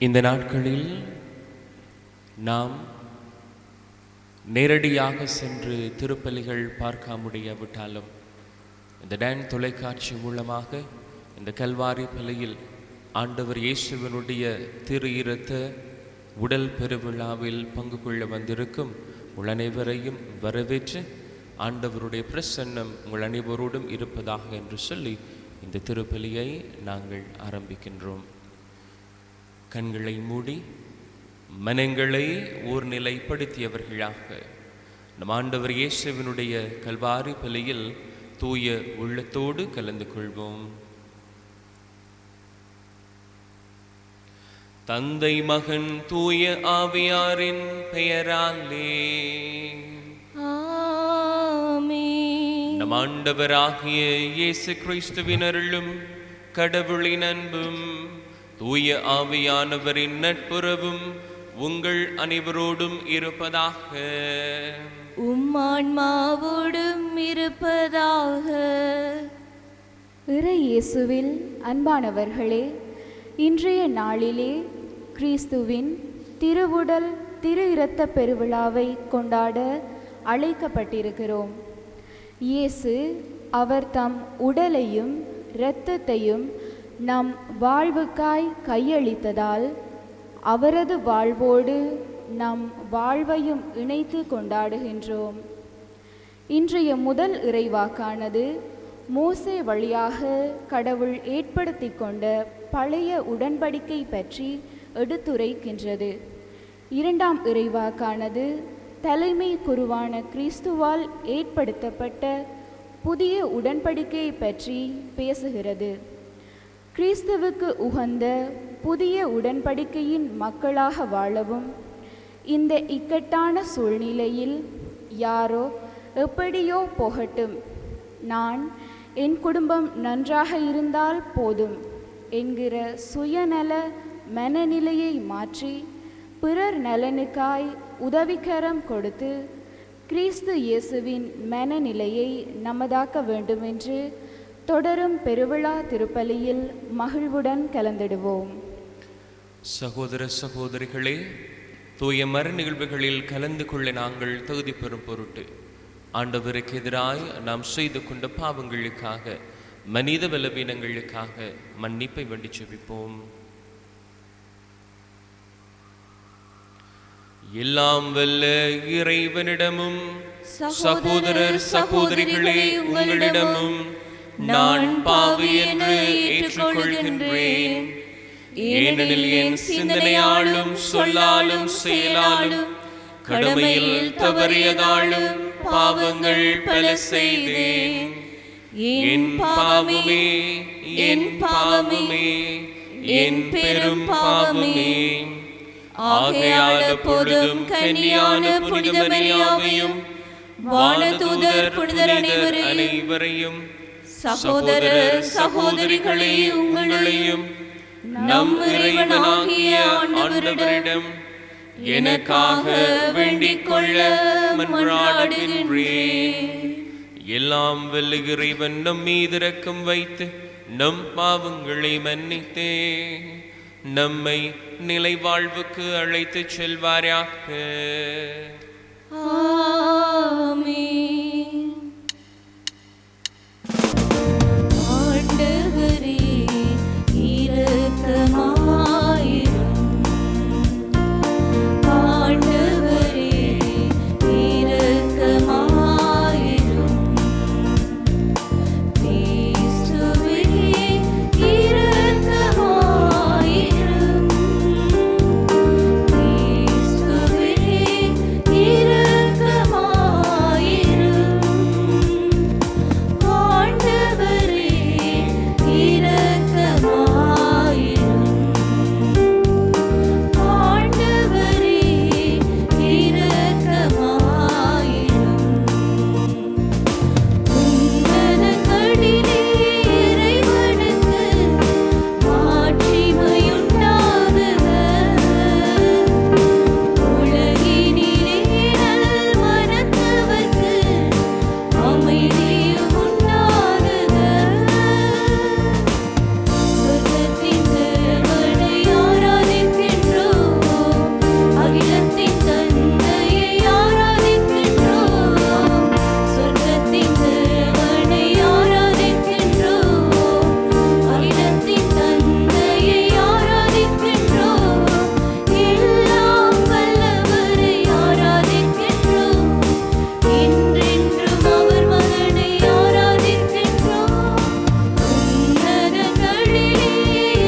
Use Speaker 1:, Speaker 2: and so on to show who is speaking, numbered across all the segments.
Speaker 1: இந்த நாட்களில் நாம் நேரடியாக சென்று திருப்பலிகள் பார்க்க முடியாவிட்டாலும் இந்த டான் தொலைக்காட்சி மூலமாக இந்த கல்வாரி பலியில் ஆண்டவர் இயேசுவினுடைய திரு இரத்த உடல் பெருவிழாவில் பங்கு கொள்ள வந்திருக்கும் உங்கள் அனைவரையும் வரவேற்று ஆண்டவருடைய பிரசன்னம் உங்கள் அனைவரோடும் இருப்பதாக என்று சொல்லி இந்த திருப்பலியை நாங்கள் ஆரம்பிக்கின்றோம். கண்களை மூடி மனங்களை ஊர்நிலைப்படுத்தியவர்களாக நம் ஆண்டவர் இயேசுவினுடைய கல்வாரி பலியில் தூய உள்ளத்தோடு கலந்து கொள்வோம். தந்தை மகன் தூய ஆவியாரின் பெயராலே ஆமென். நம் ஆண்டவராகிய இயேசு கிறிஸ்துவின் அருளும் கடவுளின் அன்பும் தூய ஆவியானவரின் நட்புறவும் உங்கள் அனைவரோடும் இருப்பதாக.
Speaker 2: உம்மான்மாவோடும் இருப்பதாக.
Speaker 3: இறை இயேசுவில் அன்பானவர்களே, இன்றைய நாளிலே கிறிஸ்துவின் திருவுடல் திரு இரத்த பெருவிழாவை கொண்டாட அழைக்கப்பட்டிருக்கிறோம். இயேசு அவர் தம் உடலையும் இரத்தத்தையும் நம் வாழ்வுக்காய் கையளித்ததால் அவரது வாழ்வோடு நம் வாழ்வையும் இணைத்து கொண்டாடுகின்றோம். இன்றைய முதல் இறைவாக்கானது மோசே வழியாக கடவுள் ஏற்படுத்தி கொண்ட பழைய உடன்படிக்கை பற்றி எடுத்துரைக்கின்றது. இரண்டாம் இறைவாக்கானது தலைமை குருவான கிறிஸ்துவால் ஏற்படுத்தப்பட்ட புதிய உடன்படிக்கையை பற்றி பேசுகிறது. கிறிஸ்துவுக்கு உகந்த புதிய உடன்படிக்கையின் மக்களாக வாழவும் இந்த இக்கட்டான சூழ்நிலையில் யாரோ எப்படியோ போகட்டும், நான் என் குடும்பம் நன்றாக இருந்தால் போதும் என்கிற சுயநல மனநிலையை மாற்றி பிறர் நலனுக்காய் உதவிக்கரம் கொடுத்து கிறிஸ்து இயேசுவின் மனநிலையை நமதாக்க வேண்டுமென்று தொடரும் பெருவிழா திருப்பலியில் மகிழ்வுடன் கலந்திடுவோம்.
Speaker 1: சகோதர சகோதரிகளே, தூய மர நிகழ்வுகளில் கலந்து கொள்ள நாங்கள் தகுதி பெறும் பொருட்டு ஆண்டவருக்கு எதிராய் நாம் செய்து கொண்ட பாவங்களுக்காக மனித பலவீனங்களுக்காக மன்னிப்பை வேண்டி ஜெபிப்போம். எல்லாம் வல்ல இறைவனிடமும் சகோதரர் சகோதரிகளே உங்களிடமும் நான் பாவி என்று ஏற்றுக்கொள்கின்றேன். ஏனெனில் என் சிந்தனையாலும் சொல்லாலும் செயலாலும் கடமையில் தவறியதாலும் பாவங்கள் பல செய்தேன்.
Speaker 2: என் பாவமே, என் பாவமே, என் பெரும் பாவமே. ஆகையால் எப்பொழுதும் கன்னியான புனித மரியாவையும் வானதூதர் புனிதர் அனைவரையும் சகோதரர் சகோதரிகளே உங்களையும் நம் இறைவனாகிய ஆண்டவரிடம் எனக்காக வேண்டிக் கொள்ள மன்றாடுகின்றேன்.
Speaker 1: எல்லாம் வல்ல இறைவன் நம் மீது இரக்கம் வைத்து நம் பாவங்களை மன்னித்தே நம்மை நிலை வாழ்வுக்கு அழைத்துச் செல்வாராக.
Speaker 2: ஆமென். ஆண்டவரே இரக்கமாயிரும். ஆண்டவரே இரக்கமாயிரும். கிறிஸ்துவே இரக்கமாயிரும். கிறிஸ்துவே இரக்கமாயிரும். ஆண்டவரே இரக்கமாயிரும். ஆண்டவரே இரக்கமாயிரும். உன்னதங்களிலே இறைவனுக்கு மாட்சிமையுண்டாகுக. உலகினிலே நல்மனத்தவர்க்கு அமைதியும் உண்டாகுக. சொர்க்கத்தின் தேவனை ஆராதிக்கின்றோம். அகிலத்தின் தந்தையை ஆராதிக்கின்றோம். சொர்க்கத்தின் தேவனை ஆராதிக்கின்றோம். அகிலத்தின் தந்தையை ஆராதிக்கின்றோம். எல்லாம் வல்லவரை ஆராதிக்கின்றோம். என்றென்றும் அவர் மகனை ஆராதிக்கின்றோம். உன்னதங்களிலே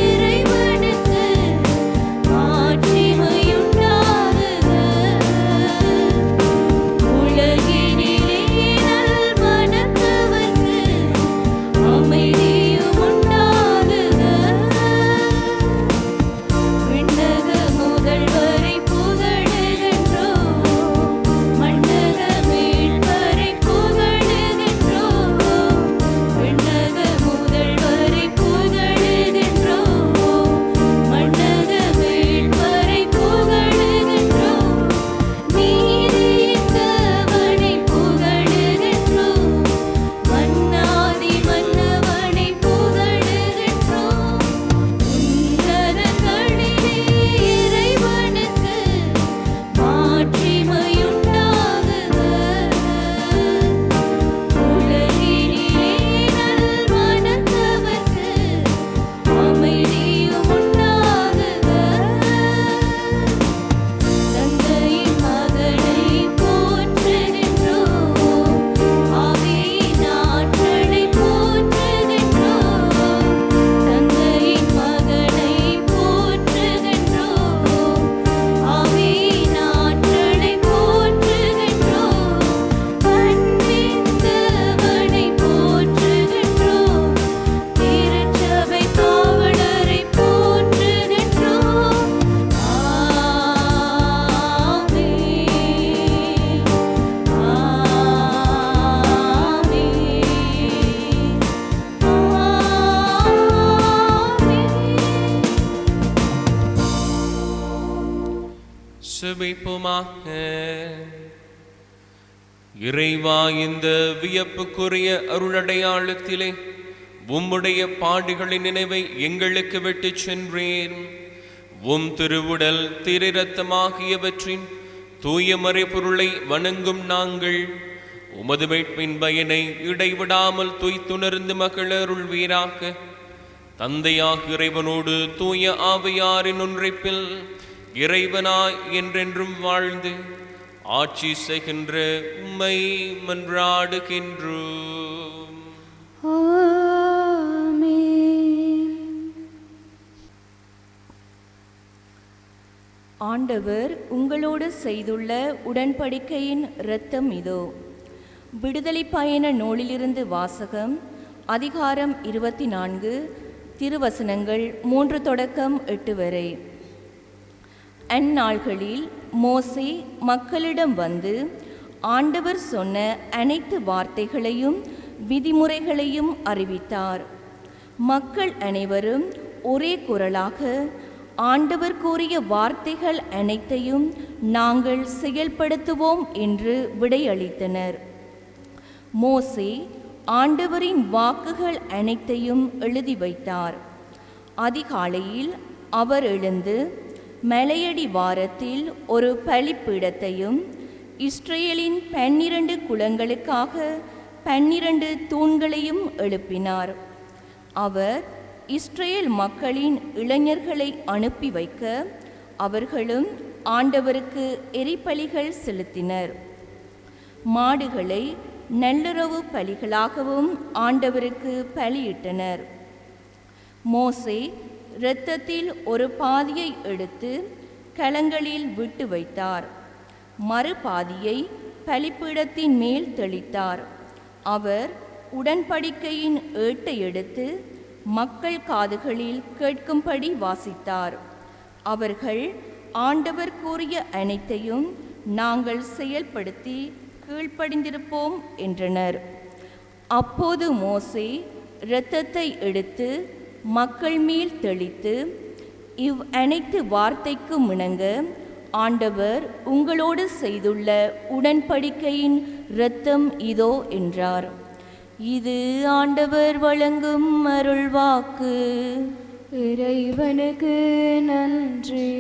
Speaker 2: இறைவனுக்கு மாட்சிமையுண்டாகுக. உலகினிலே நல்மனத்தவர்க்கு அமைதியும் உண்டாகுக. விண்ணக முதல்வரை புகழுகின்றோம். மண்ணக மீட்பரை புகழுகின்றோம். விண்ணக முதல்வரை புகழுகின்றோம். மண்ணக மீட்பரை புகழுகின்றோம். நீதியின் தேவனை புகழுகின்றோம். மன்னாதி மன்னவனை புகழுகின்றோம். உன்னதங்களிலே இறைவனுக்கு மாட்சிமையுண்டாகுக. உலகினிலே நல்மனத்தவர்க்கு அமைதியும் உண்டாகுக. தந்தையின் மகனை போற்றுகின்றோம். ஆவியின் ஆற்றலை போற்றுகின்றோம். தந்தையின் மகனை போற்றுகின்றோம். ஆவியின் ஆற்றலை போற்றுகின்றோம். அன்பின் தேவனை போற்றுகின்றோம். திருச்சபை காவலரை போற்றுகின்றோம். ஆமென்.
Speaker 1: சுபிப்புமாக. இறைவா, இந்த வியப்புக்குரிய அருளடையாளத்திலே உம்முடைய பாடுகளின் நினைவை எங்களுக்கு விட்டுச் சென்றேன். உம் திருவுடல் திரு இரத்தமாகியவற்றின் தூய மறைபொருளை வணங்கும் நாங்கள் உமது மீட்பின் பயனை இடைவிடாமல் துய்த்துணர்ந்து மகிழருள்வீராக. தந்தையாக இறைவனோடு தூய ஆவியாரின் ஒன்றைப்பில் இறைவனாய் என்றென்றும் வாழ்ந்து ஆட்சி செய்கின்ற உம்மை மன்றாடுகின்றோம்.
Speaker 2: ஆண்டவர் உங்களோடு செய்துள்ள உடன்படிக்கையின் இரத்தம் இதோ. விடுதலை பயண நூலிலிருந்து வாசகம். அதிகாரம் 24 திருவசனங்கள் 3 தொடக்கம் 8 வரை. அந்நாள்களில் மோசே மக்களிடம் வந்து ஆண்டவர் சொன்ன அனைத்து வார்த்தைகளையும் விதிமுறைகளையும் அறிவித்தார். மக்கள் அனைவரும் ஒரே குரலாக ஆண்டவர் கூறிய வார்த்தைகள் அனைத்தையும் நாங்கள் செயல்படுத்துவோம் என்று விடையளித்தனர். மோசே ஆண்டவரின் வாக்குகள் அனைத்தையும் எழுதி வைத்தார். அதிகாலையில் அவர் எழுந்து மலையடி வாரத்தில் ஒரு பலிப்பீடத்தையும் இஸ்ரேலின் 12 குலங்களுக்காக 12 தூண்களையும் எழுப்பினார். அவர் இஸ்ரேல் மக்களின் இளைஞர்களை அனுப்பி வைக்க அவர்களும் ஆண்டவருக்கு எரிபலிகள் செலுத்தினர். மாடுகளை நல்லுறவு பலிகளாகவும் ஆண்டவருக்கு பலியிட்டனர். மோசே இரத்தத்தில் ஒரு பாதியை எடுத்து கலங்களில் விட்டு வைத்தார். மறுபாதியை பலிப்பீடத்தின் மேல் தெளித்தார். அவர் உடன்படிக்கையின் ஏட்டை எடுத்து மக்கள் காதுகளில் கேட்கும்படி வாசித்தார். அவர்கள் ஆண்டவர் கூறிய அனைத்தையும் நாங்கள் செயல்படுத்தி கீழ்ப்படிந்திருப்போம் என்றனர். அப்போது மோசே இரத்தத்தை எடுத்து மக்கள் மேல் தெளித்து, இவ் அனைத்து வார்த்தைக்கு இணங்க ஆண்டவர் உங்களோடு செய்துள்ள உடன்படிக்கையின் இரத்தம் இதோ என்றார். இது ஆண்டவர் வழங்கும் அருள்வாக்கு.
Speaker 3: இறைவனுக்கு நன்றி.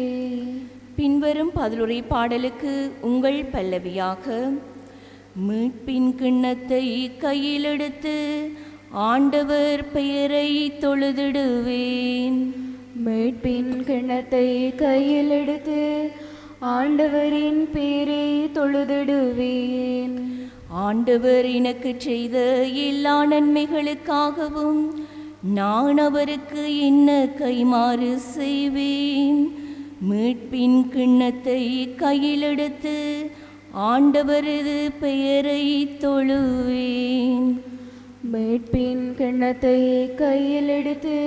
Speaker 2: பின்வரும் பதிலுரை பாடலுக்கு உங்கள் பல்லவியாக: மீட்பின் கிண்ணத்தை கையில் எடுத்து ஆண்டவர் பெயரை தொழுதிடுவேன்.
Speaker 3: மீட்பின் கிண்ணத்தை கையில் எடுத்து ஆண்டவரின் பேரை தொழுதிடுவேன்.
Speaker 2: ஆண்டவர் எனக்கு செய்த எல்லா நன்மைகளுக்காகவும் நான் அவருக்கு என்ன கைமாறு செய்வேன். மீட்பின் கிண்ணத்தை கையில் எடுத்து ஆண்டவரது பெயரை தொழுவேன்.
Speaker 3: மீட்பின் கிண்ணத்தை கையில் எடுத்து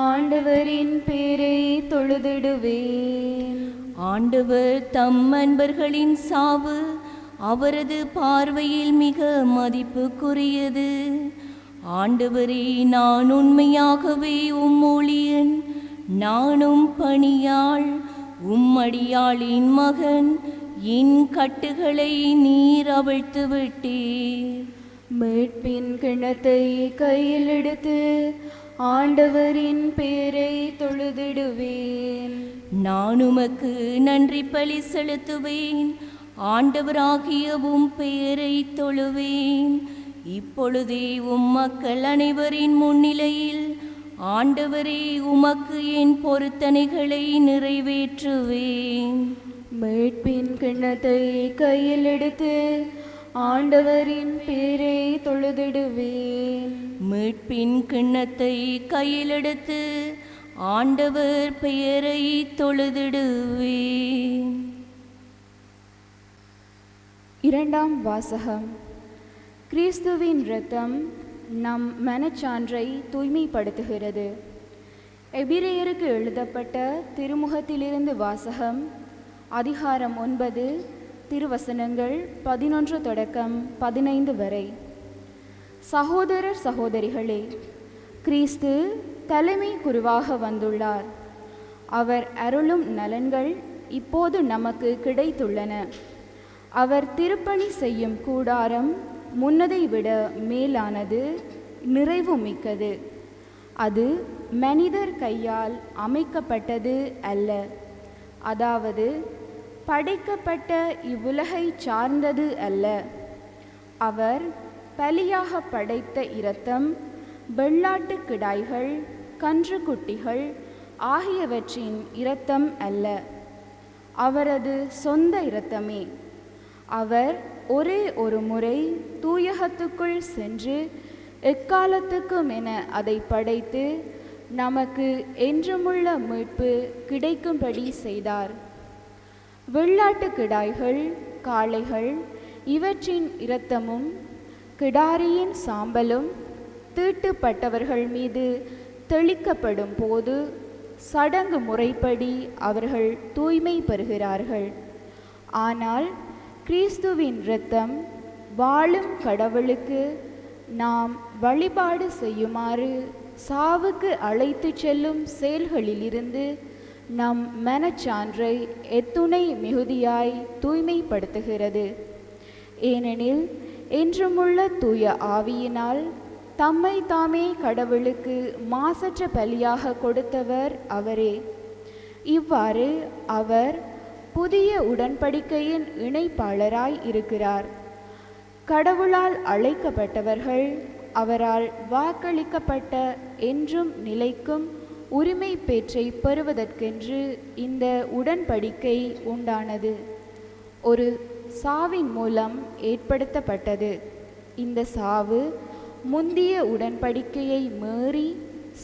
Speaker 3: ஆண்டவரின் பேரை தொழுதிடுவேன்.
Speaker 2: ஆண்டவர் தம் அன்பர்களின் சாவு அவரது பார்வையில் மிக மதிப்புக்குரியது. ஆண்டவரே, நான் உண்மையாகவே உம் ஊழியன், நானும் பணியாள், உம்மடியாளின் மகன். என் கட்டுகளை நீர் அவிழ்த்து விட்டீர்.
Speaker 3: மீட்பின் கிண்ணத்தை கையில் எடுத்து ஆண்டவரின் பேரை தொழுதிடுவேன்.
Speaker 2: நான் உமக்கு நன்றி பலி செலுத்துவேன். ஆண்டவராகிய உம் பெயரை தொழுவேன். இப்பொழுதே உம் மக்கள் அனைவரின் முன்னிலையில் ஆண்டவரே, உமக்கு என் பொருத்தனைகளை நிறைவேற்றுவேன்.
Speaker 3: மீட்பின் கிண்ணத்தை கையில் எடுத்து ஆண்டவரின் பேரை தொழுதிடுவேன்.
Speaker 2: மீட்பின் கிண்ணத்தை கையில் எடுத்து ஆண்டவர் பெயரை தொழுதிடுவேன்.
Speaker 3: இரண்டாம் வாசகம். கிறிஸ்துவின் இரத்தம் நம் மனச்சான்றை தூய்மைப்படுத்துகிறது. எபிரேயருக்கு எழுதப்பட்ட திருமுகத்திலிருந்து வாசகம். அதிகாரம் 9 திருவசனங்கள் 11 தொடக்கம் 15 வரை. சகோதரர் சகோதரிகளே, கிறிஸ்து தலைமை குருவாக வந்துள்ளார். அவர் அருளும் நலன்கள் இப்போது நமக்கு கிடைத்துள்ளன. அவர் திருப்பணி செய்யும் கூடாரம் முன்னதை விட மேலானது, நிறைவு மிக்கது. அது மனிதர் கையால் அமைக்கப்பட்டது அல்ல. அதாவது படைக்கப்பட்ட இவ்வுலகை சார்ந்தது அல்ல. அவர் பலியாக படைத்த இரத்தம், வெள்ளாட்டு கிடாய்கள், கன்றுக்குட்டிகள் ஆகியவற்றின் இரத்தம் அல்ல. அவரது சொந்த இரத்தமே. அவர் ஒரே ஒரு முறை தூயகத்துக்குள் சென்று எக்காலத்துக்கும் என அதை படைத்து நமக்கு என்றுமுள்ள மீட்பு கிடைக்கும்படி செய்தார். வெள்ளாட்டு கிடாய்கள், காளைகள் இவற்றின் இரத்தமும் கிடாரியின் சாம்பலும் தீட்டுப்பட்டவர்கள் மீது தெளிக்கப்படும் போது சடங்கு முறைப்படி அவர்கள் தூய்மை பெறுகிறார்கள். ஆனால் கிறிஸ்துவின் இரத்தம் வாழும் கடவுளுக்கு நாம் வழிபாடு செய்யுமாறு சாவுக்கு அழைத்து செல்லும் செயல்களிலிருந்து நம் மனச்சான்றை எத்துணை மிகுதியாய் தூய்மைப்படுத்துகிறது. ஏனெனில் என்றுமுள்ள தூய ஆவியினால் தம்மை தாமே கடவுளுக்கு மாசற்ற பலியாக கொடுத்தவர் அவரே. இவ்வாறு அவர் புதிய உடன்படிக்கையின் இணைப்பாளராய் இருக்கிறார். கடவுளால் அழைக்கப்பட்டவர்கள் அவரால் வாக்களிக்கப்பட்ட என்றும் நிலைக்கும் உரிமை பேற்றை பெறுவதற்கென்று இந்த உடன்படிக்கை உண்டானது. ஒரு சாவின் மூலம் ஏற்படுத்தப்பட்டது. இந்த சாவு முந்திய உடன்படிக்கையை மீறி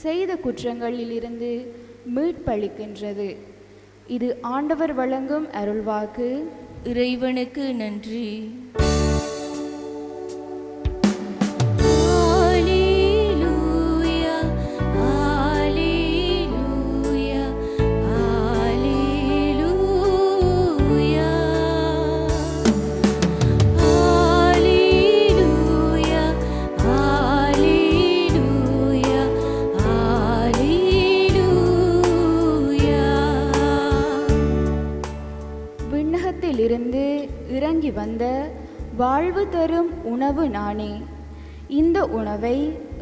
Speaker 3: செய்த குற்றங்களிலிருந்து மீட்பளிக்கின்றது. இது ஆண்டவர் வழங்கும் அருள்வாக்கு.
Speaker 2: இறைவனுக்கு நன்றி.
Speaker 3: இருந்து இறங்கி வந்த வாழ்வு தரும் உணவு நானே. இந்த உணவை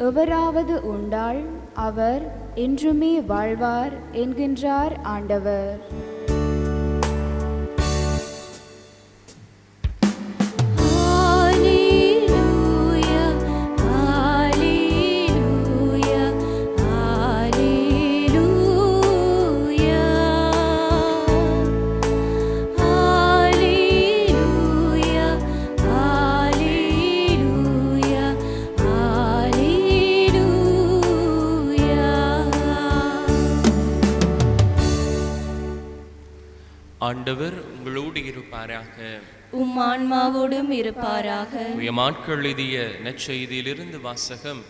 Speaker 3: எவராவது உண்டால் அவர் என்றுமே வாழ்வார் என்கின்றார் ஆண்டவர்.
Speaker 1: ஆண்டவர் உங்களோடு இருப்பாராக.
Speaker 2: உம் ஆன்மாவோடும் இருப்பாராக.
Speaker 1: உயமாட்கள் எழுதிய நற்செய்தியிலிருந்து வாசகம்.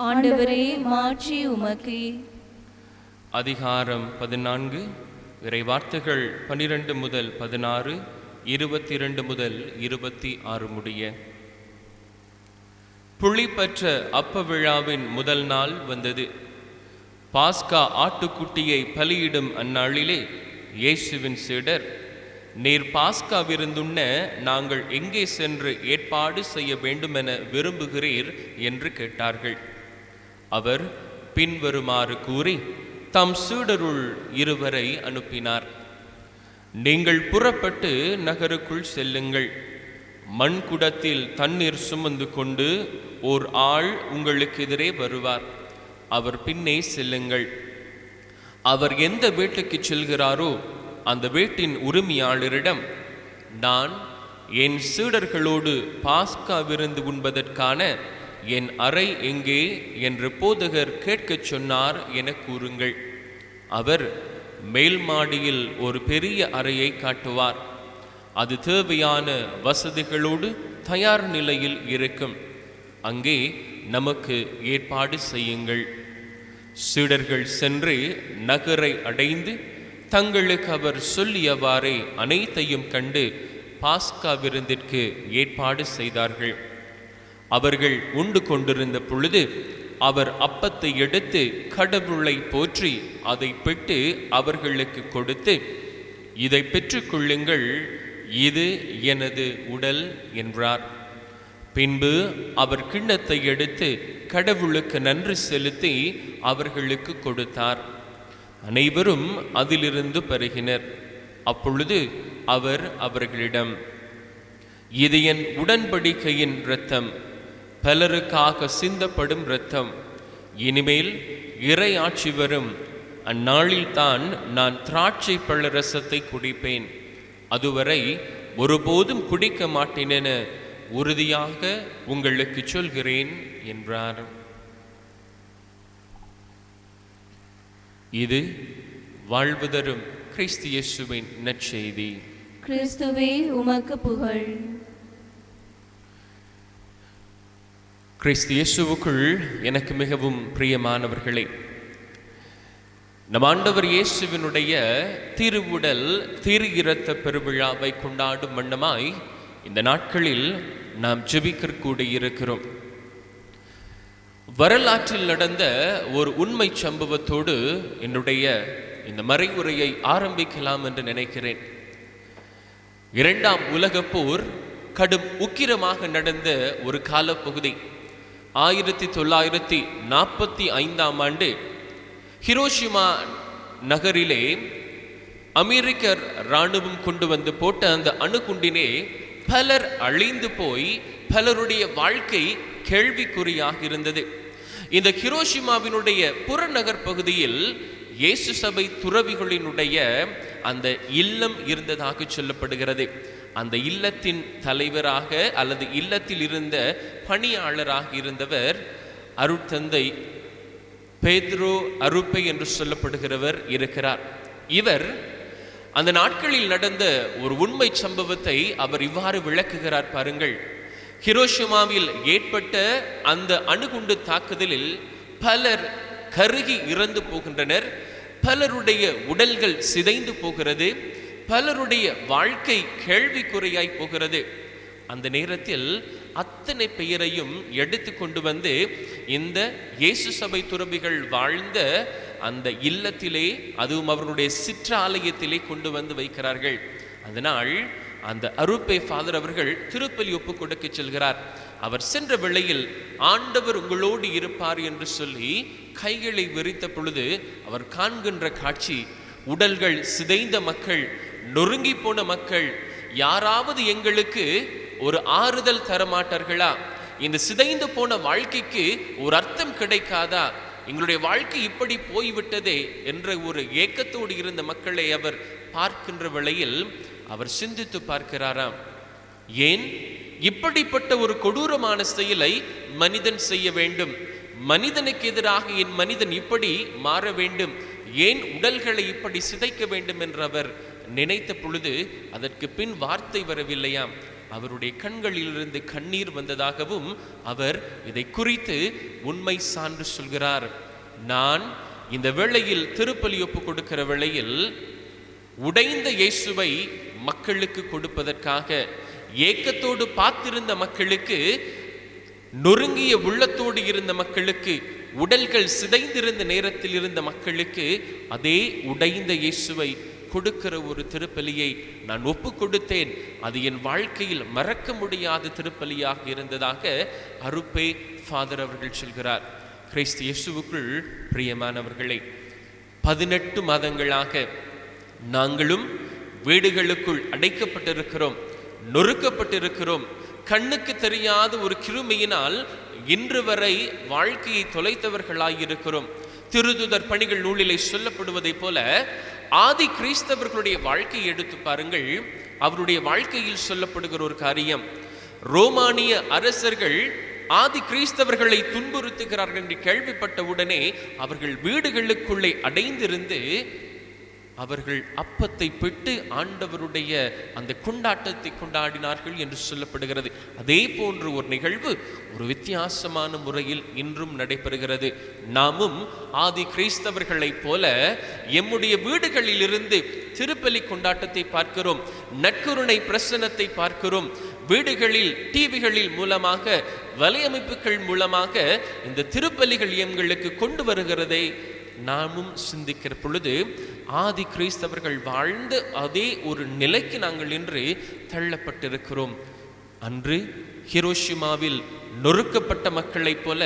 Speaker 2: ஆண்டவரே மாட்சி உமக்கு.
Speaker 1: அதிகாரம் 14 இறைவார்த்தைகள் 12 முதல் 16, 22 முதல் 26 முடிய. புளிப்பற்ற அப்ப விழாவின் முதல் நாள் வந்தது. பாஸ்கா ஆட்டுக்குட்டியை பலியிடும் அந்நாளிலே இயேசுவின் சீடர், நீர் பாஸ்கா விருந்துண்ண நாங்கள் எங்கே சென்று ஏற்பாடு செய்ய வேண்டுமென விரும்புகிறீர் என்று கேட்டார்கள். அவர் பின்வருமாறு கூறி தம் சீடருள் 2 அனுப்பினார். நீங்கள் புறப்பட்டு நகருக்குள் செல்லுங்கள். மண்குடத்தில் தண்ணீர் சுமந்து கொண்டு ஓர் ஆள் உங்களுக்கு எதிரே வருவார். அவர் பின்னே செல்லுங்கள். அவர் எந்த வீட்டுக்கு செல்கிறாரோ அந்த வீட்டின் உரிமையாளரிடம், நான் என் சீடர்களோடு பாஸ்கா விருந்து உண்பதற்கான என் அறை எங்கே என்று போதகர் கேட்கச் சொன்னார் என கூறுங்கள். அவர் மேல் மாடியில் ஒரு பெரிய அறையை காட்டுவார். அது தேவையான வசதிகளோடு தயார் நிலையில் இருக்கும். அங்கே நமக்கு ஏற்பாடு செய்யுங்கள். சீடர்கள் சென்று நகரை அடைந்து தங்களுக்கு அவர் சொல்லியவாறே அனைத்தையும் கண்டு பாஸ்கா விருந்திற்கு ஏற்பாடு செய்தார்கள். அவர்கள் உண்டு கொண்டிருந்த பொழுது அவர் அப்பத்தை எடுத்து கடவுளை போற்றி அதை பிட்டு அவர்களுக்கு கொடுத்து, இதை பெற்றுக்கொள்ளுங்கள், இது எனது உடல் என்றார். பின்பு அவர் கிண்ணத்தை எடுத்து கடவுளுக்கு நன்றி செலுத்தி அவர்களுக்கு கொடுத்தார். அனைவரும் அதிலிருந்து பருகினர். அப்பொழுது அவர் அவர்களிடம், இது என் உடன்படிக்கையின் இரத்தம், பலருக்காக சிந்தப்படும் இரத்தம். இனிமேல் இறை ஆட்சி வரும் அந்நாளில்தான் நான் திராட்சை பழ ரசத்தை குடிப்பேன். அதுவரை ஒருபோதும் குடிக்க மாட்டேன் என உறுதியாக உங்களுக்கு சொல்கிறேன் என்றார். இது வாழ்வு தரும் கிறிஸ்து இயேசுவின் நற்செய்தி.
Speaker 2: கிறிஸ்துவே உமக்கு புகழ்.
Speaker 1: கிறிஸ்து இயேசுவுக்குள் எனக்கு மிகவும் பிரியமானவர்களே, நம் ஆண்டவர் இயேசுவினுடைய திருவுடல் திரு இரத்த பெருவிழாவை கொண்டாடும் வண்ணமாய் இந்த நாட்களில் நாம் ஜெபிக்க இருக்கிறோம். வரலாற்றில் நடந்த ஒரு உண்மை சம்பவத்தோடு என்னுடைய இந்த மறைவுரையை ஆரம்பிக்கலாம் என்று நினைக்கிறேன். இரண்டாம் உலகப் போர் கடும் உக்கிரமாக நடந்த ஒரு காலப்பகுதி. 1945 ஆண்டு ஹிரோஷிமா நகரிலே அமெரிக்க இராணுவம் கொண்டு வந்து போட்ட அந்த அணுகுண்டினே பலர் அழிந்து போய் பலருடைய வாழ்க்கை கேள்விக்குறியாக இருந்தது. இந்த ஹிரோஷிமாவினுடைய புறநகர் பகுதியில் இயேசு சபை துறவிகளினுடைய அந்த இல்லம் இருந்ததாக சொல்லப்படுகிறது. அந்த இல்லத்தின் தலைவராக அல்லது இல்லத்தில் இருந்த பணியாளராக இருந்தவர் அருட்தந்தை பேதுரு அருப்பை என்று சொல்லப்படுகிறவர் இருக்கிறார். இவர் அந்த நாட்களில் நடந்த ஒரு உண்மை சம்பவத்தை அவர் இவ்வாறு விளக்குகிறார். பாருங்கள், ஹிரோஷிமாவில் ஏற்பட்ட அந்த அணுகுண்டு தாக்குதலில் பலர் கருகி இறந்து போகின்றனர், பலருடைய உடல்கள் சிதைந்து போகிறது, பலருடைய வாழ்க்கை கேள்விக்குறையாய் போகிறது. அந்த நேரத்தில் அத்தனை பெயரையும் எடுத்து கொண்டு வந்து இந்த இயேசு சபை துறவிகள் வாழ்ந்த அந்த இல்லத்திலே, அதுவும் அவருடைய சிற்றாலயத்திலே கொண்டு வந்து வைக்கிறார்கள். அதனால் அந்த அருப்பே ஃபாதர் அவர்கள் திருப்பலி ஒப்பு கொடுக்க செல்கிறார். அவர் சென்ற வேளையில் ஆண்டவர் உங்களோடு இருப்பார் என்று சொல்லி கைகளை விரித்த பொழுது அவர் காண்கின்ற காட்சி, உடல்கள் சிதைந்த மக்கள், நொறுங்கி போன மக்கள். யாராவது எங்களுக்கு ஒரு ஆறுதல் தரமாட்டார்களா? இந்த சிதைந்து போன வாழ்க்கைக்கு ஒரு அர்த்தம் கிடைக்காதா? எங்களுடைய வாழ்க்கை இப்படி போய்விட்டதே என்ற ஒரு ஏக்கத்தோடு இருந்த மக்களை அவர் பார்க்கின்ற வேளையில் அவர் சிந்தித்து பார்க்கிறாராம். ஏன் இப்படிப்பட்ட ஒரு கொடூரமான செயலை மனிதன் செய்ய வேண்டும்? மனிதனுக்கு எதிராக என் மனிதன் இப்படி மாற வேண்டும்? ஏன் உடல்களை இப்படி சிதைக்க வேண்டும் என்று அவர் நினைத்த பொழுது அதற்கு பின் வார்த்தை வரவில்லையாம். அவருடைய கண்களிலிருந்து கண்ணீர் வந்ததாகவும் அவர் இதை குறித்து உண்மை சான்று சொல்கிறார். நான் இந்த வேளையில் திருப்பலி ஒப்பு கொடுக்கிற வேளையில் உடைந்த இயேசுவை மக்களுக்கு கொடுப்பதற்காக, ஏக்கத்தோடு பார்த்திருந்த மக்களுக்கு, நொறுங்கிய உள்ளத்தோடு இருந்த மக்களுக்கு, உடல்கள் சிதைந்திருந்த நேரத்தில் இருந்த மக்களுக்கு அதே உடைந்த இயேசுவை கொடுக்கிற ஒரு திருப்பலியை நான் ஒப்பு கொடுத்தேன். அது என் வாழ்க்கையில் மறக்க முடியாத திருப்பலியாக இருந்ததாக அருப்பே ஃபாதர் அவர்கள் சொல்கிறார். கிறிஸ்து இயேசுவுக்குள் பிரியமானவர்களே, 18 மாதங்களாக நாங்களும் வீடுகளுக்குள் அடைக்கப்பட்டிருக்கிறோம், நொறுக்கப்பட்டிருக்கிறோம். கண்ணுக்கு தெரியாத ஒரு கிருமியினால் இன்று வரை வாழ்க்கையை தொலைத்தவர்களாயிருக்கிறோம். திருத்துதர் பணிகள் நூலிலே சொல்லப்படுவதை போல ஆதி கிறிஸ்தவர்களுடைய வாழ்க்கையை எடுத்து பாருங்கள். அவருடைய வாழ்க்கையில் சொல்லப்படுகிற ஒரு காரியம், ரோமானிய அரசர்கள் ஆதி கிறிஸ்தவர்களை துன்புறுத்துகிறார்கள் என்று கேள்விப்பட்ட உடனே அவர்கள் வீடுகளுக்குள்ளே அடைந்திருந்து அவர்கள் அப்பத்தை பெற்று ஆண்டவருடைய அந்த கொண்டாட்டத்தை கொண்டாடினார்கள் என்று சொல்லப்படுகிறது. அதே போன்ற ஒரு நிகழ்வு ஒரு வித்தியாசமான முறையில் இன்றும் நடைபெறுகிறது. நாமும் ஆதி கிறிஸ்தவர்களைப் போல எம்முடைய வீடுகளில் இருந்து திருப்பலி கொண்டாட்டத்தை பார்க்கிறோம், நற்கருணை பிரசன்னத்தை பார்க்கிறோம். வீடுகளில் டிவிகளில் மூலமாக, வலையமைப்புகள் மூலமாக இந்த திருப்பலிகள் எங்களுக்கு கொண்டு வருகிறதை நாமும் சிந்திக்கிற பொழுது ஆதி கிறிஸ்தவர்கள் வாழ்ந்த அதே ஒரு நிலைக்கு நாங்கள் இன்று தள்ளப்பட்டிருக்கிறோம். அன்று ஹிரோஷிமாவில் நொறுக்கப்பட்ட மக்களைப் போல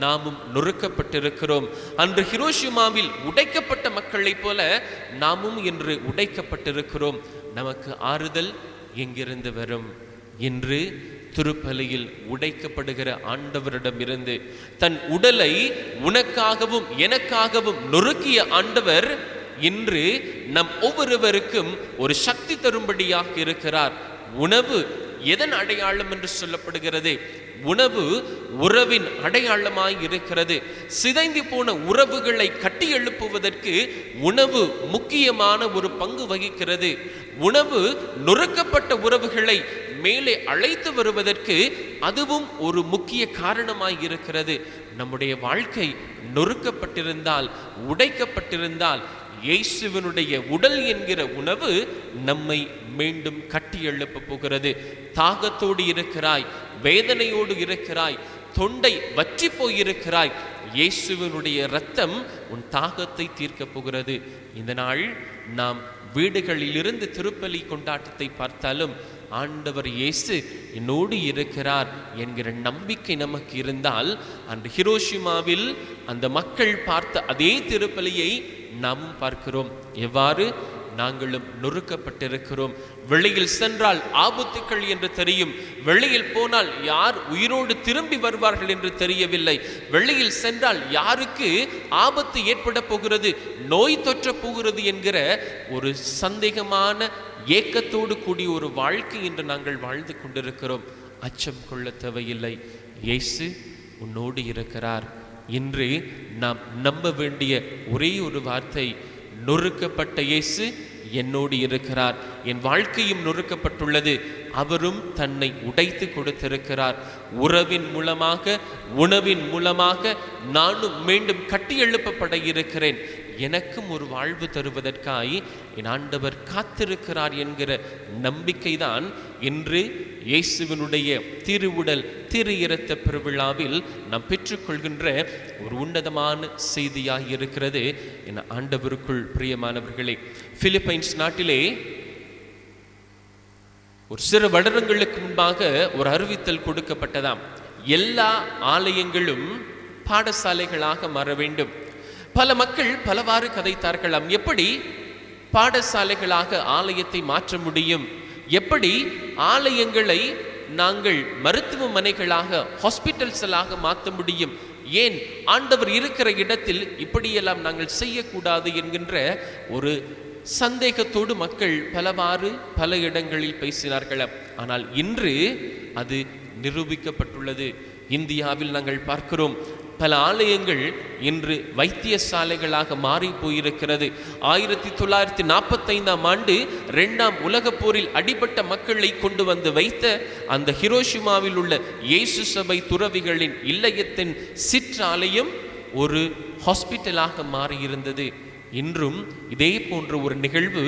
Speaker 1: நாமும் நொறுக்கப்பட்டிருக்கிறோம். அன்று ஹிரோஷிமாவில் உடைக்கப்பட்ட மக்களைப் போல நாமும் இன்று உடைக்கப்பட்டிருக்கிறோம். நமக்கு ஆறுதல் எங்கிருந்து வரும்? இன்று திருப்பலியில் உடைக்கப்படுகிற ஆண்டவரிடமிருந்து தன் உடலை உனக்காகவும் எனக்காகவும் நொறுக்கிய ஆண்டவர் இன்று நம் ஒவ்வொருவருக்கும் ஒரு சக்தி தரும்படியாக இருக்கிறார். உணவு எதன் அடையாளம் என்று சொல்லப்படுகிறது? உணவு உறவின் அடையாளமாய் இருக்கிறது. சிதைந்து போன உறவுகளை கட்டி எழுப்புவதற்கு உணவு முக்கியமான ஒரு பங்கு வகிக்கிறது. உணவு நொறுக்கப்பட்ட உறவுகளை மேலே அழைத்து வருவதற்கு அதுவும் ஒரு முக்கிய காரணமாய் இருக்கிறது. நம்முடைய வாழ்க்கை நொறுக்கப்பட்டிருந்தால், உடைக்கப்பட்டிருந்தால், இயேசுவினுடைய உடல் என்கிற உணவு நம்மை மீண்டும் கட்டி எழுப்ப போகிறது. தாகத்தோடு இருக்கிறாய், வேதனையோடு இருக்கிறாய், தொண்டை வற்றி போயிருக்கிறாய், இயேசுவினுடைய இரத்தம் உன் தாகத்தை தீர்க்க போகிறது. இந்த நாள் நாம் வீடுகளிலிருந்து திருப்பலி கொண்டாட்டத்தை பார்த்தாலும் ஆண்டவர் இயேசு என்னோடு இருக்கிறார் என்கிற நம்பிக்கை நமக்கு இருந்தால், அன்று ஹிரோஷிமாவில் அந்த மக்கள் பார்த்த அதே திருப்பலியை நாமும் பார்க்கிறோம். எவ்வாறு நாங்களும் நொறுக்கப்பட்டிருக்கிறோம். வெளியில் சென்றால் ஆபத்துக்கள் என்று தெரியும், வெளியில் போனால் யார் உயிரோடு திரும்பி வருவார்கள் என்று தெரியவில்லை, வெளியில் சென்றால் யாருக்கு ஆபத்து ஏற்பட போகிறது, நோய் தொற்ற போகிறது என்கிற ஒரு சந்தேகமான ஏக்கத்தோடு கூடிய ஒரு வாழ்க்கை என்று நாங்கள் வாழ்ந்து கொண்டிருக்கிறோம். அச்சம் கொள்ள தேவையில்லை, இயேசு உன்னோடு இருக்கிறார். இன்று நாம் நம்ப வேண்டிய ஒரே ஒரு வார்த்தை, நொறுக்கப்பட்ட இயேசு என்னோடு இருக்கிறார். என் வாழ்க்கையும் நொறுக்கப்பட்டுள்ளது, அவரும் தன்னை உடைத்து கொடுத்திருக்கிறார். உறவின் மூலமாக, உணவின் மூலமாக நானும் மீண்டும் கட்டி எழுப்பப்பட இருக்கிறேன். எனக்கும் ஒரு வாழ்வு தருவதற்காய் என் ஆண்டவர் காத்திருக்கிறார் என்கிற நம்பிக்கைதான் இன்று இயேசுவினுடைய திருவுடல் திரு இரத்த பெருவிழாவில் நாம் பெற்றுக்கொள்கின்ற ஒரு உன்னதமான செய்தியாக இருக்கிறது. என் ஆண்டவருக்குள் பிரியமானவர்களே, பிலிப்பைன்ஸ் நாட்டிலே ஒரு சிறு வருடங்களுக்கு முன்பாக ஒரு அறிவித்தல் கொடுக்கப்பட்டதாம். எல்லா ஆலயங்களும் பாடசாலைகளாக மாற வேண்டும். பல மக்கள் பலவாறு கதைத்தார்களாம். எப்படி பாடசாலைகளாக ஆலயத்தை மாற்ற முடியும்? எப்படி ஆலயங்களை நாங்கள் மருத்துவமனைகளாக, ஹாஸ்பிட்டல்ஸ்களாக மாற்ற முடியும்? ஏன் ஆண்டவர் இருக்கிற இடத்தில் இப்படியெல்லாம் நாங்கள் செய்யக்கூடாது என்கின்ற ஒரு சந்தேகத்தோடு மக்கள் பலவாறு பல இடங்களில் பேசினார்கள். ஆனால் இன்று அது நிரூபிக்கப்பட்டுள்ளது. இந்தியாவில் நாங்கள் பார்க்கிறோம், பல ஆலயங்கள் இன்று வைத்தியசாலைகளாக மாறி போயிருக்கிறது. 1945ஆம் ஆண்டு 2ஆம் உலகப் போரில் அடிபட்ட மக்களை கொண்டு வந்து வைத்த அந்த ஹிரோஷிமாவில் உள்ள இயேசு சபை துறவிகளின் இல்லயத்தின் சிற்றாலயம் ஒரு ஹாஸ்பிட்டலாக மாறியிருந்தது. இன்றும் இதே போன்ற ஒரு நிகழ்வு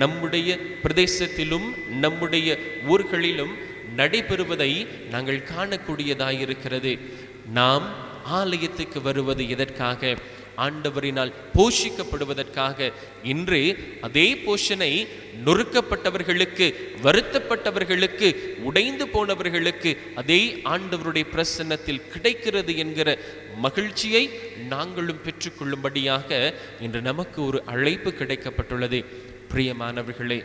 Speaker 1: நம்முடைய பிரதேசத்திலும் நம்முடைய ஊர்களிலும் நடைபெறுவதை நாங்கள் காணக்கூடியதாயிருக்கிறது. நாம் ஆலயத்துக்கு வருவது எதற்காக? ஆண்டவரினால் போஷிக்கப்படுவதற்காக. இன்று அதே போஷனை நொறுக்கப்பட்டவர்களுக்கு, வருத்தப்பட்டவர்களுக்கு, உடைந்து போனவர்களுக்கு அதே ஆண்டவருடைய பிரசன்னத்தில் கிடைக்கிறது என்கிற மகிழ்ச்சியை நாங்களும் பெற்றுக்கொள்ளும்படியாக இன்று நமக்கு ஒரு அழைப்பு கிடைக்கப்பட்டுள்ளது. பிரியமானவர்களே,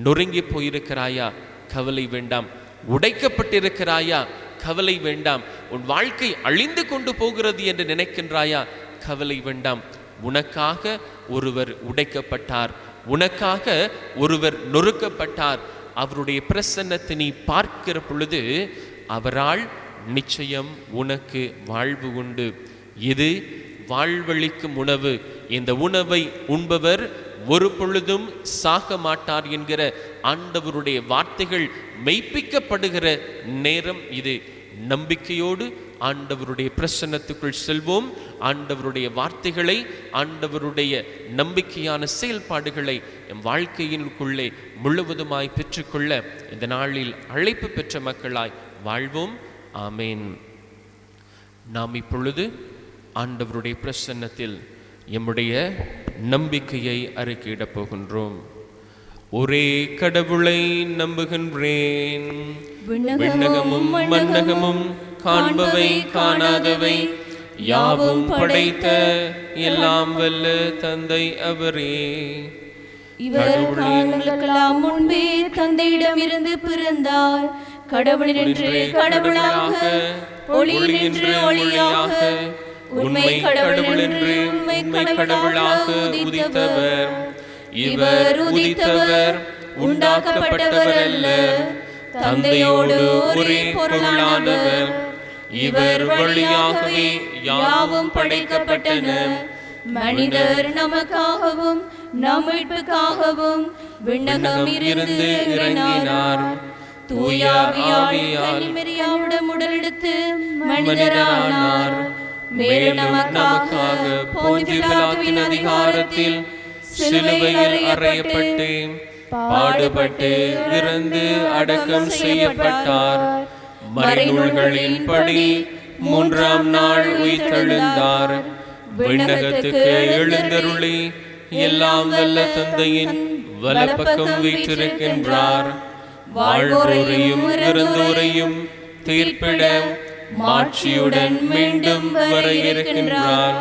Speaker 1: நொறுங்கி போயிருக்கிறாயா? கவலை வேண்டாம். உடைக்கப்பட்டிருக்கிறாயா? கவலை வேண்டாம். உன் வாழ்க்கை அழிந்து கொண்டு போகிறது என்று நினைக்கின்றாயா? கவலை வேண்டாம். உனக்காக ஒருவர் உடைக்கப்பட்டார், உனக்காக ஒருவர் நொறுக்கப்பட்டார். அவருடைய பிரசன்னத்தை நீ பார்க்கிற பொழுது அவரால் நிச்சயம் உனக்கு வாழ்வு உண்டு. இது வாழ்வளிக்கும் உணவு. இந்த உணவை உண்பவர் ஒரு பொழுதும் சாக மாட்டார் என்கிற ஆண்டவருடைய வார்த்தைகள் மெய்ப்பிக்கப்படுகிற நேரம் இது. நம்பிக்கையோடு ஆண்டவருடைய பிரசன்னத்துக்குள் செல்வோம். ஆண்டவருடைய வார்த்தைகளை, ஆண்டவருடைய நம்பிக்கையான செயல்பாடுகளை எம் வாழ்க்கையினுக்குள்ளே முழுவதுமாய் பெற்றுக்கொள்ள இந்த நாளில் அழைப்பு பெற்ற மக்களாய் வாழ்வோம். ஆமேன். நாம் இப்பொழுது ஆண்டவருடைய பிரசன்னத்தில் எம்முடைய நம்பிக்கையை அறிக்கையிடப் போகின்றோம். ஒரே கடவுளை நம்புகின்றேன், விண்ணகமும் மண்ணகமும், காண்பவை காணாதவை யாவும் படைத்த எல்லாம் வல்ல தந்தை அவரே.
Speaker 2: இவர் காலங்களுக்கெல்லாம் முன்பே தந்தையிடம் இருந்து பிறந்தார். கடவுளினின்று கடவுளாக, ஒளியினின்று ஒளியாக, உண்மை கடவுளினின்று உண்மை கடவுளாக உதித்தவர். இவர் உதித்தவர், உண்டாக்கப்பட்டவர் அல்ல.
Speaker 1: தந்தையோடு ஒரே பொருளானவர். இவர் வழியாகவே யாவும் படைக்கப்பட்டன.
Speaker 2: மனிதர் நமக்காகவும் நம் மீட்புக்காகவும் விண்ணகம் இருந்து இறங்கினார். தூய ஆவியால் மரியாவிடம் உடலெடுத்து மனிதரானார். மேலும் நமக்காக போன்திய பிலாத்துவின் அதிகாரத்தில் சிலுவையில் அறையப்பட்டு பாடுபட்டு இறந்து அடக்கம் செய்யப்பட்டார். மறைநூல்களின்படி 3ஆம் நாள் உயிர்த்தெழுந்தார். விண்ணகத்துக்கு எழுந்தருளி எல்லாம் வல்ல தந்தையின் வலப்பக்கம் வீற்றிருக்கின்றார். வாழ்வோரையும் இறந்தோரையும் தீர்ப்பிட மாட்சியுடன் மீண்டும் வர இருக்கின்றார்.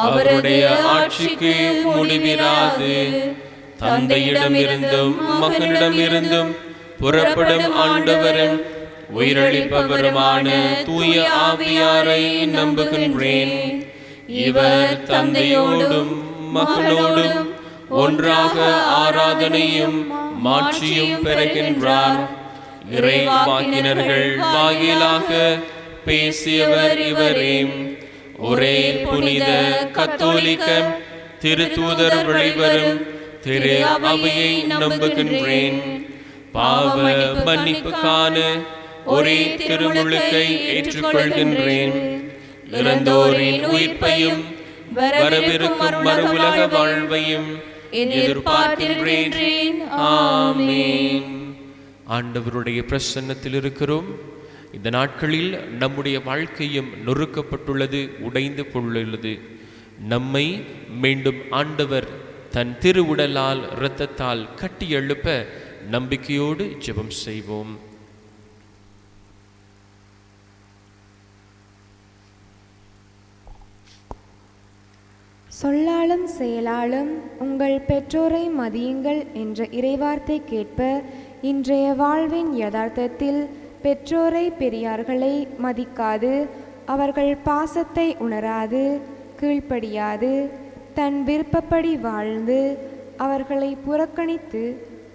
Speaker 2: அவருடைய ஆட்சிக்கு முடிவிராது. தந்தையிடமிருந்தும் மகனிடமிருந்தும் புறப்படும் ஆண்டவரும் உயிரளிப்பவருமான தூய ஆவியாரை நம்புகின்றேன். இவர் தந்தையோடும் மகனோடும் ஒன்றாக ஆராதனையும் மாட்சியும் பெறுகின்றார். இறைவாக்கினர்கள் வாயிலாக பேசியவர் இவரே. ஒரே புனித கத்தோலிக்க திருத்தூதர் வழிவரும் திரு அவையை நம்புகின்றேன். பாவ மன்னிப்புக்கான ஒரே திருமுழுக்கை ஏற்றுக்கொள்கின்றேன். இறந்தோரின் உயிர்ப்பையும் வரவிருக்கும் மறுவுலக வாழ்வையும் எதிர்பார்க்கின்றேன். ஆமென். ஆண்டவருடைய பிரசன்னத்தில் இருக்கிறோம். இந்த நாட்களில் நம்முடைய வாழ்க்கையும் நொறுக்கப்பட்டுள்ளது, உடைந்து கொள்ளுள்ளது. நம்மை மீண்டும் ஆண்டவர் தன் திருவுடலால் இரத்தத்தால் கட்டி எழுப்ப நம்பிக்கையோடு ஜெபம் செய்வோம்.
Speaker 3: சொல்லாலும் செயலாலும் உங்கள் பெற்றோரை மதியுங்கள் என்ற இறைவார்த்தை கேட்ப இன்றைய வாழ்வின் யதார்த்தத்தில் பெற்றோரை பெரியார்களை மதிக்காது, அவர்கள் பாசத்தை உணராது, கீழ்ப்படியாது, தன் விருப்பப்படி வாழ்ந்து அவர்களை புறக்கணித்து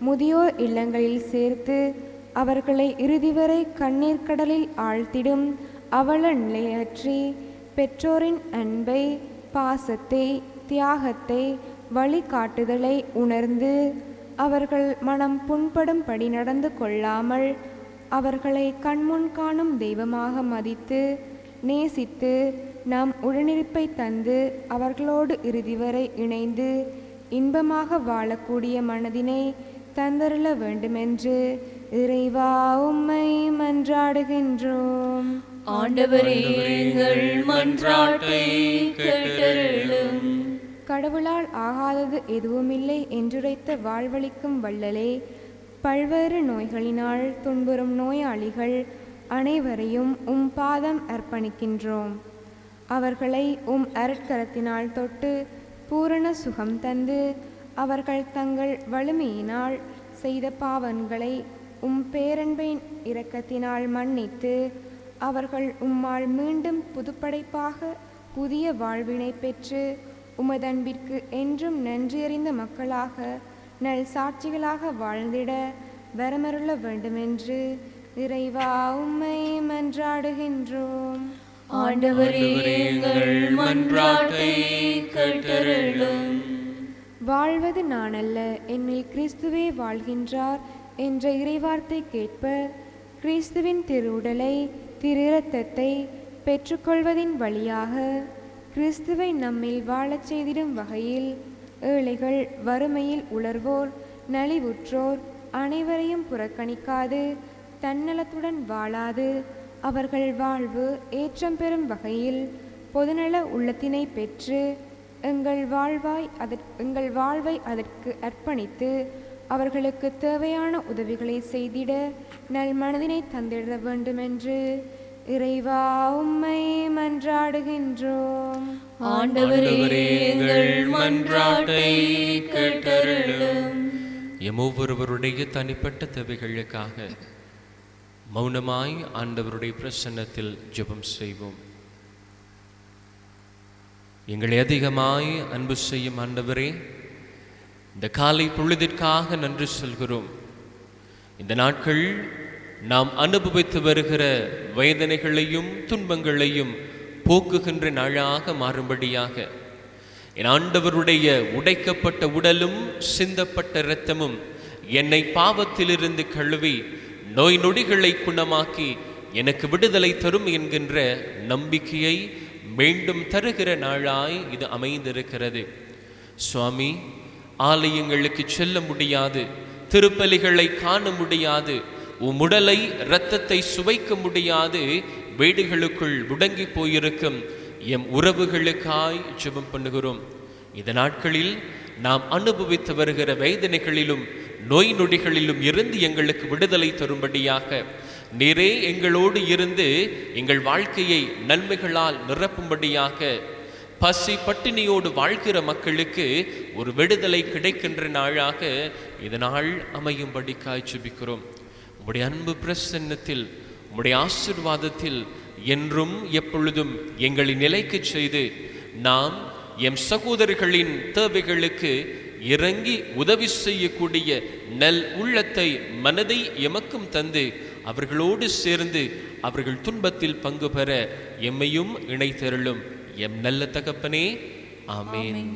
Speaker 3: முதியோர் இல்லங்களில் சேர்த்து அவர்களை இறுதி வரை கண்ணீர் கடலில் ஆழ்த்திடும் அவல நிலையற்றி பெற்றோரின் அன்பை, பாசத்தை, தியாகத்தை, வழிகாட்டுதலை உணர்ந்து அவர்கள் மனம் புண்படும்படி நடந்து கொள்ளாமல் அவர்களை கண்முன் காணும் தெய்வமாக மதித்து நேசித்து நாம் உடனிருப்பை தந்து அவர்களோடு இறுதி வரை இணைந்து இன்பமாக வாழக்கூடிய மனதினை தந்தருள வேண்டுமென்று இறைவா உம்மை மன்றாடுகின்றோம்.
Speaker 2: ஆண்டவரே, எங்கள் மன்றாட்டை கேட்டருளும்.
Speaker 3: கடவுளால் ஆகாதது எதுவுமில்லை என்றுரைத்த வாழ்வளிக்கும் வள்ளலே, பல்வேறு நோய்களினால் துன்புறும் நோயாளிகள் அனைவரையும் உம் பாதம் அர்ப்பணிக்கின்றோம். அவர்களை உம் அருட்கரத்தினால் தொட்டு பூரண சுகம் தந்து அவர்கள் தங்கள் வலிமையினால் செய்த பாவங்களை உம் பேரன்பின் இரக்கத்தினால் மன்னித்து அவர்கள் உம்மால் மீண்டும் புதுப்படைப்பாக புதிய வாழ்வினை பெற்று உமதன்பிற்கு என்றும் நன்றியறிந்த மக்களாக நல் சாட்சிகளாக வாழ்ந்திட வரமருள வேண்டுமென்று இறைவா உம்மை மன்றாடுகின்றோம்.
Speaker 2: ஆண்டவரே, எங்கள் மன்றாட்டை கேட்டருளும்.
Speaker 3: வாழ்வது நானல்ல, என்னில் கிறிஸ்துவே வாழ்கின்றார் என்ற இறைவார்த்தை கேட்ப கிறிஸ்துவின் திருவுடலை திரு இரத்தத்தை பெற்றுக்கொள்வதின் வழியாக கிறிஸ்துவை நம்மில் வாழச் செய்திடும் வகையில் ஏழைகள், வறுமையில் உலர்வோர், நலிவுற்றோர் அனைவரையும் புறக்கணிக்காது, தன்னலத்துடன் வாழாது அவர்கள் வாழ்வு ஏற்றம் பெறும் வகையில் பொதுநல உள்ளத்தினை பெற்று எங்கள் வாழ்வை அதற்கு அர்ப்பணித்து அவர்களுக்கு தேவையான உதவிகளை செய்திட நல் மனதினை தந்திட வேண்டுமென்று இறைவா உம்மை மன்றாடுகின்றோம்.
Speaker 2: ஆண்டவரே, எங்கள் மன்றாட்டை கேட்டருளும்.
Speaker 1: எம்மொவ்வொருவருடைய தனிப்பட்ட தேவைகளுக்காக மௌனமாய் ஆண்டவருடைய பிரசன்னத்தில் ஜெபம் செய்வோம். எங்களை அதிகமாய் அன்பு செய்யும் ஆண்டவரே, இந்த காலை பொழுதிற்காக நன்றி சொல்கிறோம். இந்த நாட்கள் நாம் அனுபவித்து வருகிற வேதனைகளையும் துன்பங்களையும் போக்குகின்ற நாளாக மாறும்படியாக என் ஆண்டவருடைய உடைக்கப்பட்ட உடலும் சிந்தப்பட்ட இரத்தமும் என்னை பாவத்திலிருந்து கழுவி நோய் நொடிகளை குணமாக்கி எனக்கு விடுதலை தரும் என்கின்ற நம்பிக்கையை மீண்டும் தருகிற நாளாய் இது அமைந்திருக்கிறது. சுவாமி, ஆலயங்களுக்கு செல்ல முடியாது, திருப்பலிகளை காண முடியாது, உம்முடலை இரத்தத்தை சுவைக்க முடியாது வீடுகளுக்குள் முடங்கி போயிருக்கும் எம் உறவுகளுக்காய் ஜெபம் பண்ணுகிறோம். இந்த நாட்களில் நாம் அனுபவித்து வருகிற வேதனைகளிலும் நோய் நொடிகளிலும் இருந்து எங்களுக்கு விடுதலை தரும்படியாக நீரே எங்களோடு இருந்து எங்கள் வாழ்க்கையை நன்மைகளால் நிரப்பும்படியாக பசி பட்டினியோடு வாழ்கிற மக்களுக்கு ஒரு விடுதலை கிடைக்கின்ற நாளாக இதனால் அமையும்படிக்காய் ஜெபிக்கிறோம். உம்முடைய அன்பு பிரசன்னத்தில், உம்முடைய ஆசீர்வாதத்தில் என்றும் எப்பொழுதும் எங்களை நிலைக்க செய்து நாம் எம் சகோதரர்களின் தேவைகளுக்கு இறங்கி உதவி செய்யக்கூடிய நல் உள்ளத்தை, மனதை எமக்கும் தந்து அவர்களோடு சேர்ந்து அவர்கள் துன்பத்தில் பங்கு பெற எம்மையும் இணைத்தருளும் எம் நல்ல தகப்பனே. ஆமென்.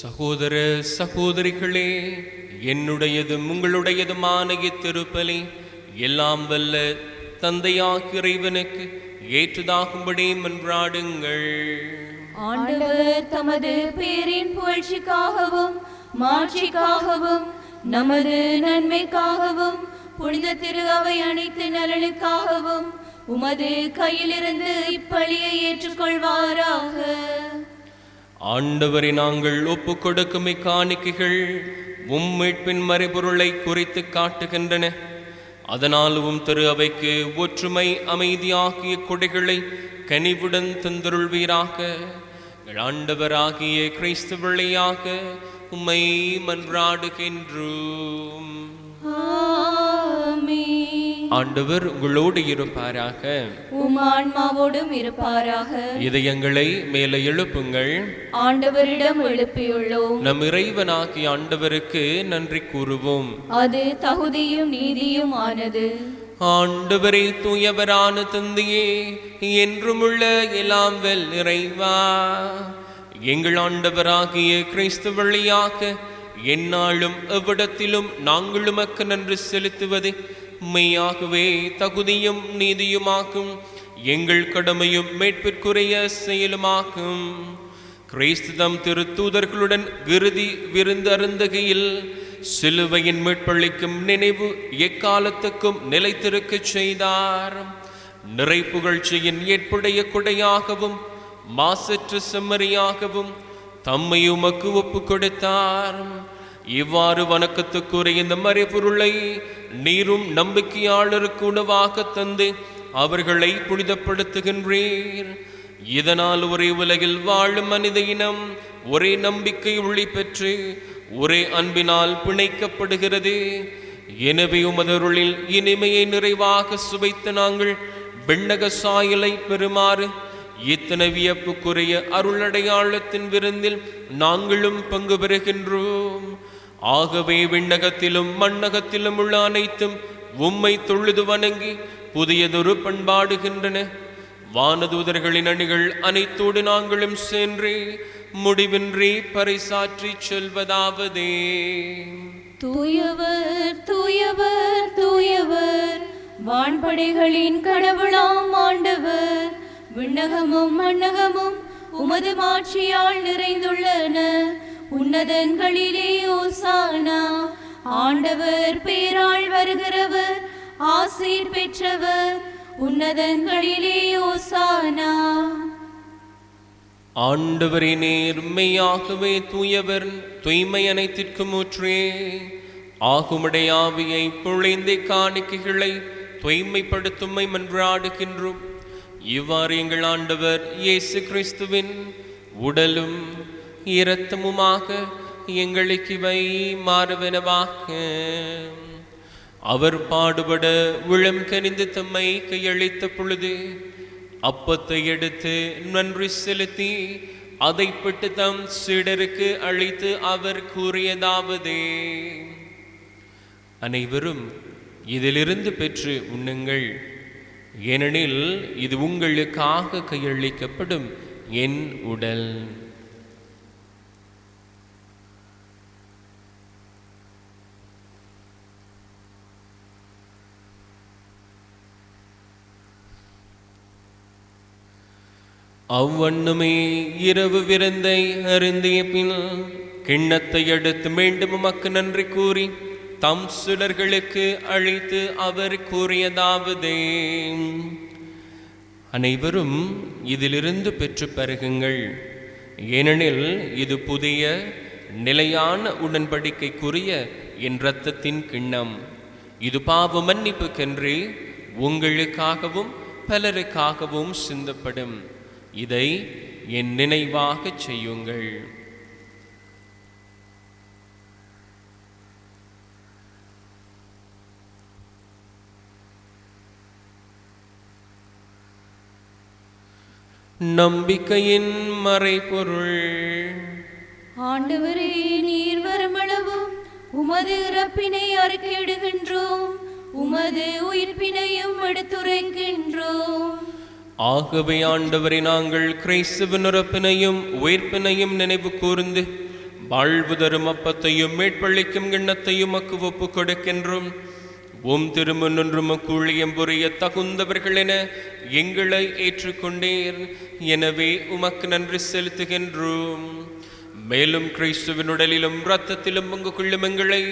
Speaker 1: சகோதர சகோதரிகளே, என்னுடையதும் உங்களுடையதுமான இத்திருப்பலி எல்லாம் வல்ல தந்தையாகிய இறைவனுக்கு ஏற்றதாகும்படி மன்றாடுங்கள்.
Speaker 2: ஆண்டவர் தமது பேரின் புகழ்ச்சிக்காகவும் மாட்சிக்காகவும் நமது நன்மைக்காகவும் புனித திரு அவை அனைத்து நலனுக்காகவும் உமது கையிலிருந்து இப்பலியை ஏற்றுக்கொள்வாராக.
Speaker 1: ஆண்டவரை நாங்கள் ஒப்பு கொடுக்கும் இக்காணிக்கைகள் மீட்பின் மறைபொருளை குறித்து காட்டுகின்றன. அதனால் திரு அவைக்கு ஒற்றுமை அமைதியாகிய கொடைகளை கனிவுடன் தந்தருள்வீராக. ஆண்டவராகிய கிறிஸ்து வழியாக உம்மை மன்றாடுகின்றோம். ஆண்டவர் உங்களோடு இருப்பாராக,
Speaker 2: உம் ஆன்மாவோடும் இருப்பாராக.
Speaker 1: இதயங்களை மேலே எழுப்புங்கள்.
Speaker 2: ஆண்டவரிடம் எழுப்பியுள்ளோம்.
Speaker 1: நம் இறைவனாகிய ஆண்டவருக்கு நன்றி கூறுவோம்.
Speaker 2: அது தகுதியும் நீதியும் ஆனது.
Speaker 1: ஆண்டவரே, தூயவரான தந்தையே, என்றும் உள்ள எல்லாம் வெல் இறைவா, எங்கள் ஆண்டவராகிய கிறிஸ்து வழியாக எந்நாளும் எவ்விடத்திலும் நாங்கள் உமக்கு நன்றி செலுத்துவது மெய்யாகவே தகுதியும் நீதியுமாக்கும், எங்கள் கடமையும் மீட்பிற்குரிய செயலுமாக்கும். கிறிஸ்து தம் திருத்தூதர்களுடன் இறுதி விருந்து அருந்தகையில் சிலுவையின் மீட்பளிக்கும் நினைவு எக்காலத்துக்கும் நிலைத்திருக்கச் செய்தார். நிறை புகழ்ச்சியின் ஏற்புடைய கொடையாகவும் மாசற்ற செம்மறியாகவும் தம்மை உமக்கு ஒப்பு கொடுத்தார். இவ்வாறு வணக்கத்துக்குரிய இந்த மறைபொருளை நீரும் நம்பிக்கையாளருக்கு உணவாக தந்து அவர்களை புனிதப்படுத்துகின்றீர். இதனால் ஒரே உலகில் வாழும் மனித இனம் ஒரே நம்பிக்கை ஒளி பெற்று ஒரே அன்பினால் பிணைக்கப்படுகிறது. எனவே உமதருளில் இனிமையை நிறைவாக சுவைத்த நாங்கள் விண்ணக சாயலை பெறுமாறு இத்தனை வியப்புக்குரிய அருளடையாளத்தின் விருந்தில் நாங்களும் பங்கு பெறுகின்றோம். ஆகவே விண்ணகத்திலும் மண்ணகத்திலும் உள்ள அனைத்தும் உம்மை தொழுது வணங்கி புதியதொரு பண்பாடுகின்றன. வானதூதர்களின் அணிகள் அனைத்தோடு நாங்களும் சென்று முடிவின்றி பறைசாற்றி சொல்வதாவதே:
Speaker 2: தூயவர் தூயவர் தூயவர், வான்படைகளின் கடவுளாம் ஆண்டவர். விண்ணகமும் மண்ணகமும் உமது மாட்சியால் நிறைந்துள்ளன. உன்னதங்களிலே ஓசானா. ஆண்டவர் பேரால் வருகிறவர் ஆசீர் பெற்றவர். உன்னதங்களிலே ஓசானா.
Speaker 1: ஆண்டவரே, நேர்மையாகவே தூயவர், தூய்மை அனைத்திற்கும் ஊற்றே. ஆகுமுடைய ஆவியை பொழிந்த காணிக்கைகளை தூய்மைப்படுத்தும்மை மன்றாடுகின்றோம். இவ்வாறு எங்கள் ஆண்டவர் இயேசு கிறிஸ்துவின் உடலும் இரத்தமுமாக எங்களுக்கு இவை மாறுவனவாக. அவர் பாடுபட விளம் கனிந்து தம்மை கையளித்த பொழுது அப்பத்தை எடுத்து நன்றி செலுத்தி அதை பெற்று தம் சீடருக்கு அளித்து அவர் கூறியதாவது: அனைவரும் இதிலிருந்து பெற்று உண்ணுங்கள், ஏனெனில் இது உங்களுக்காக கையளிக்கப்படும் என் உடல். அவ்வண்ணமே இரவு விருந்தை அருந்திய பின் கிண்ணத்தை எடுத்து மீண்டும் உமக்கு நன்றி கூறி தம் சீடர்களுக்கு அழைத்து அவர் கூறியதாவது: அனைவரும் இதிலிருந்து பெற்று பருகுங்கள், ஏனெனில் இது புதிய நிலையான உடன்படிக்கைக்குரிய என் இரத்தத்தின் கிண்ணம். இது பாவ மன்னிப்புக்கென்று உங்களுக்காகவும் பலருக்காகவும் சிந்தப்படும். இதை என் நினைவாக செய்யுங்கள். நம்பிக்கையின் மறைபொருள்.
Speaker 2: ஆண்டவரே, நீர் வருமளவும் உமது இறப்பினை அறிக்கையிடுகின்றோம், உமது உயிர்ப்பினையும் எடுத்துரைக்கின்றோம்.
Speaker 1: ஆகவே ஆண்டவரை, நாங்கள் கிறிஸ்துவின் இறப்பினையும் உயிர்ப்பினையும் நினைவு கூர்ந்து வாழ்வு தரும் அப்பத்தையும் மேற்பள்ளிக்கும் கிண்ணத்தையும் மக்கு ஒப்பு கொடுக்கின்றோம். உம் திருமுன்னும் கூழியம் புரிய தகுந்தவர்கள் என எங்களை ஏற்றுக்கொண்டீர். எனவே உமக்கு நன்றி செலுத்துகின்றோம். மேலும் கிறிஸ்துவின் உடலிலும் இரத்தத்திலும் பங்கு கொள்ளும் எங்களை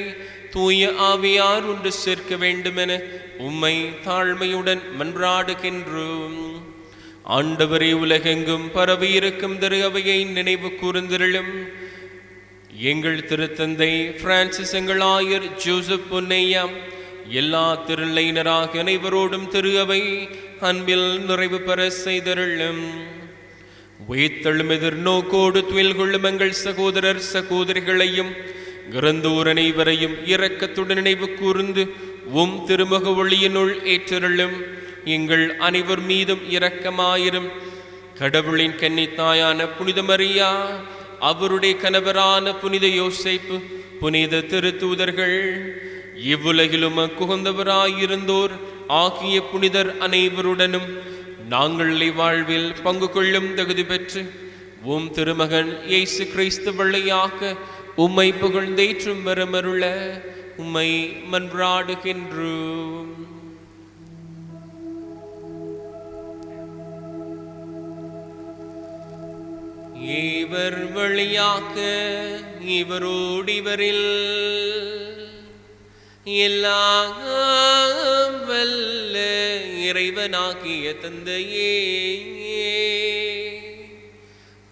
Speaker 1: தூய ஆவியார் ஒன்று சேர்க்க வேண்டும் என உம்மை தாழ்மையுடன் மன்றாடுகின்றோம். ஆண்டவரே, உலகெங்கும் பரவி இருக்கும் திரு அவையை நினைவு கூர்ந்திருளும். எங்கள் திருத்தந்தை பிரான்சிஸ், எங்கள் ஆயர் ஜோசப் பொன்னையா, எல்லா திருநிலையினராக அனைவரோடும் திரு அவை அன்பில் நிறைவு பெற செய்தருளும். உயிர்த்தெழும் எதிர்நோக்கோடு துயில் கொள்ளும் எங்கள் சகோதரர் சகோதரிகளையும் இறந்தோர் அனைவரையும் இரக்கத்துடன் நினைவு கூர்ந்து உம் திருமுக ஒளியினுள் ஏற்றருளும். எங்கள் அனைவர் மீதும் இரக்கமாயிரும். கடவுளின் கன்னித்தாயான புனித மரியா, அவருடைய கணவரான புனித யோசேப்பு, புனித திருத்தூதர்கள், இவ்வுலகிலும் குகந்தவராயிருந்தோர் ஆகிய புனிதர் அனைவருடனும் நாங்கள் வாழ்வில் பங்கு கொள்ளும் தகுதி பெற்று உம் திருமகன் இயேசு கிறிஸ்து வழியாக உம்மை புகழ்ந்தேற்றும் வரமருள உம்மை மன்றாடுகின்றோம். இவர் வழியாக இவரோடிவரில் எல்லாம் வல்ல இறைவனாகிய தந்தையே,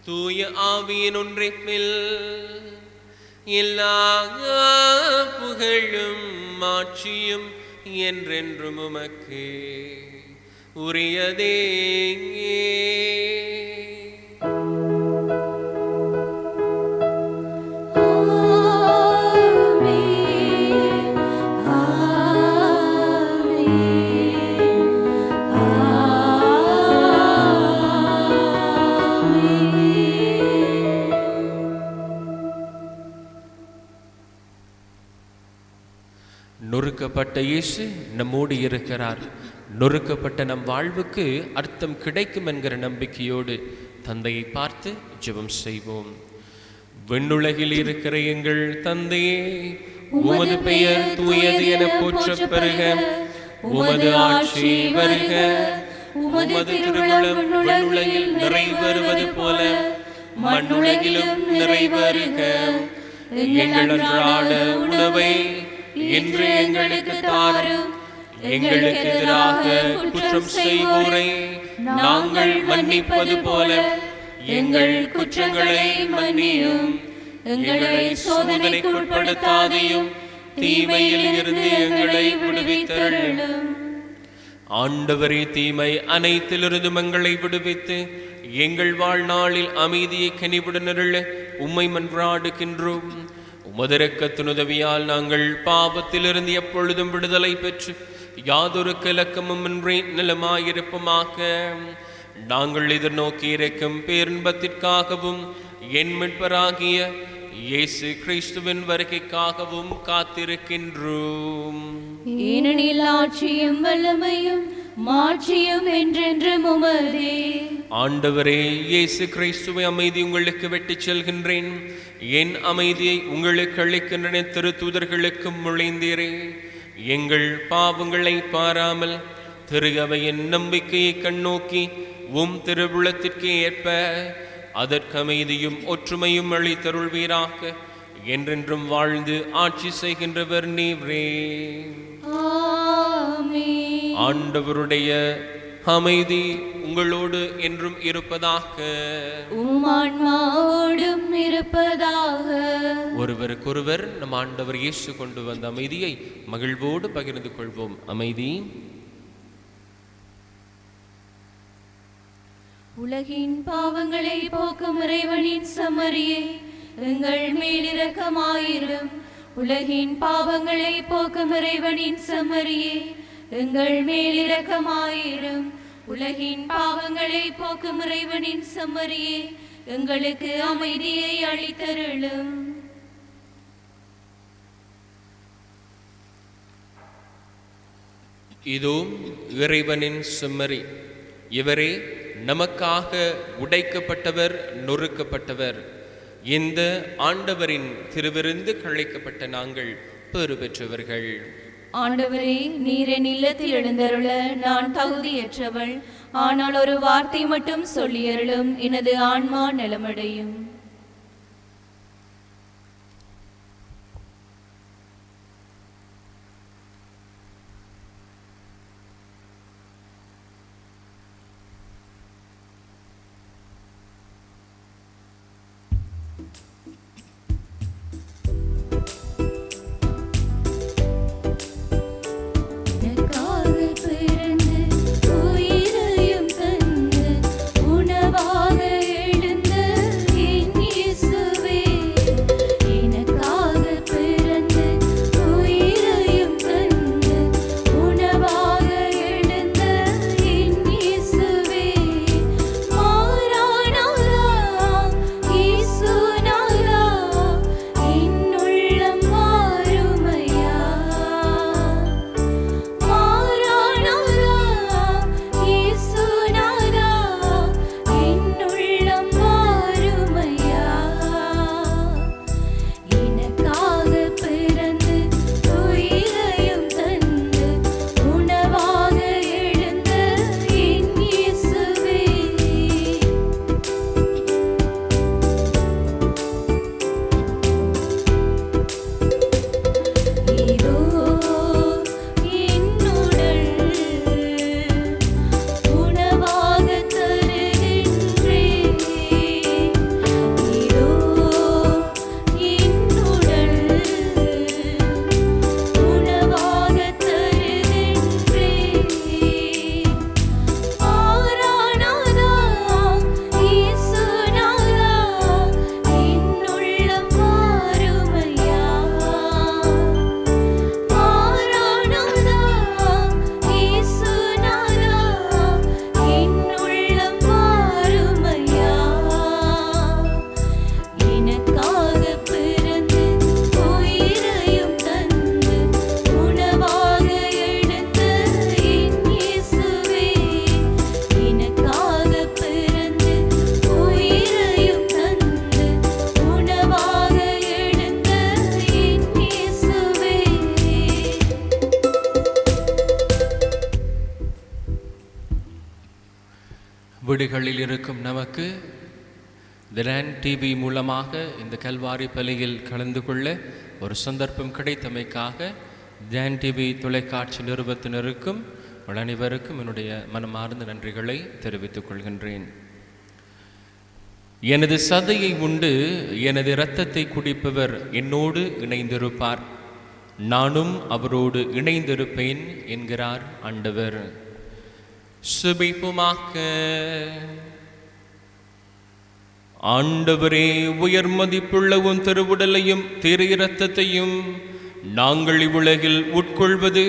Speaker 1: தூய ஆவியின் ஒன்றிப்பில் எல்லா புகழும் மாட்சியும் என்றென்றும் உமக்கு உரியதே. நொறுக்கப்பட்ட இயேசு நம்மோடு இருக்கிறார். நொறுக்கப்பட்ட நம் வாழ்வுக்கு அர்த்தம் கிடைக்கும் என்கிற நம்பிக்கையோடு தந்தையை பார்த்து ஜெபம் செய்வோம். விண்ணுலகில் இருக்கிற எங்கள் தந்தையே, உமது பெயர் தூயது என போற்றப் பெறுக. உமது ஆட்சி வருக. உமது திருவுளம் விண்ணுலகில் நிறைவேறுவது போல மண்ணுலகிலும் நிறைவேறுக. எங்கள் அன்றாட உணவை இன்று எங்களுக்கு தாரும். எங்களுக்கு எதிராக குற்றம் செய்வோரை நாங்கள் மன்னிப்பது போல எங்கள் குற்றங்களை மன்னியும். எங்களை சோதனைக்கு உட்படுத்தாதையும் தீமையில் இருந்து எங்களை விடுவித்தருளும். ஆண்டவரே, தீமை அனைத்திலிருந்து எங்களை விடுவித்து எங்கள் வாழ்நாளில் அமைதியை கனிவுடன் அருள உம்மை மன்றாடுகின்றோம். உமது இரக்கத்தின் உதவியால் நாங்கள் பாவத்திலிருந்து எப்பொழுதும் விடுதலை பெற்று யாதொரு கலக்கமும் இன்றி நலமாயிருப்போமாக. நாங்கள் எதிர்நோக்கி இருக்கும் பேரின்பத்திற்காகவும் என் மீட்பராகிய இயேசு கிறிஸ்துவின் வருகைக்காகவும் காத்திருக்கின்றோம்.
Speaker 2: ஏனெனில் ஆட்சியும் வல்லமையும் மாட்சியும் என்றென்றும் உமதே.
Speaker 1: ஆண்டவரே இயேசு கிறிஸ்துவை, அமைதி உங்களுக்கு வெட்டிச் செல்கின்றேன், என் அமைதியை உங்களுக்கு அளிக்கின்றன திருத்தூதர்களுக்கு மொழிந்தீரே. எங்கள் பாவங்களை பாராமல் திரு அவையின் நம்பிக்கையை கண்ணோக்கி உம் திருவுளத்திற்கு ஏற்ப அதற்கு அமைதியும் ஒற்றுமையும் அளித்தருள்வீராக. என்றென்றும் வாழ்ந்து ஆட்சி செய்கின்றவர் நீரே.
Speaker 2: ஆமென்.
Speaker 1: ஆண்டவருடைய அமைதி உங்களோடு என்றும் இருப்பதாக.
Speaker 2: உம் ஆன்மாவோடும் இருப்பதாக.
Speaker 1: ஒருவருக்கொருவர் நம் ஆண்டவர் இயேசு கொண்டு வந்த அமைதியை மகிழ்வோடு பகிர்ந்து கொள்வோம். அமைதி.
Speaker 2: உலகின் பாவங்களை போக்கும் இறைவனின் செம்மறியே, எங்கள் மேல் இரக்கமாயிரும். உலகின் பாவங்களை போக்கும் இறைவனின் செம்மறியே, எங்கள் மேல் இரக்கமாயிரும். உலகின் பாவங்களை போக்கும் இறைவனின் செம்மறியே, எங்களுக்கு அமைதியை அளித்தருளும்.
Speaker 1: இதோ இறைவனின் செம்மறி, இவரே நமக்காக உடைக்கப்பட்டவர், நொறுக்கப்பட்டவர். இந்த ஆண்டவரின் திருவிருந்து கழைக்கப்பட்ட நாங்கள் பெறு பெற்றவர்கள்.
Speaker 2: ஆண்டவரே, நீர் என் இல்லத்தில் எழுந்தருள நான் தகுதியற்றவள். ஆனால் ஒரு வார்த்தை மட்டும் சொல்லியருளும், எனது ஆன்மா நலமடையும்.
Speaker 4: உயிரையும் தந்து உணவாக எழுந்த
Speaker 1: வீடுகளில் இருக்கும் நமக்கு திரான் டிவி மூலமாக இந்த கல்வாரி பலியில் கலந்து கொள்ள ஒரு சந்தர்ப்பம் கிடைத்தமைக்காக திரான் டிவி தொலைக்காட்சி நிறுவனத்தினருக்கும் அனைவருக்கும் என்னுடைய மனமார்ந்த நன்றிகளை தெரிவித்துக் கொள்கின்றேன். எனது சதையை உண்டு எனது இரத்தத்தை குடிப்பவர் என்னோடு இணைந்திருப்பார், நானும் அவரோடு இணைந்திருப்பேன் என்கிறார் ஆண்டவர். சுபிப்புமாக. ஆண்டவரே, உயர் மதிப்புள்ள உன் திருவுடலையும் திரு இரத்தத்தையும் நாங்கள் இவ்வுலகில் உட்கொள்வது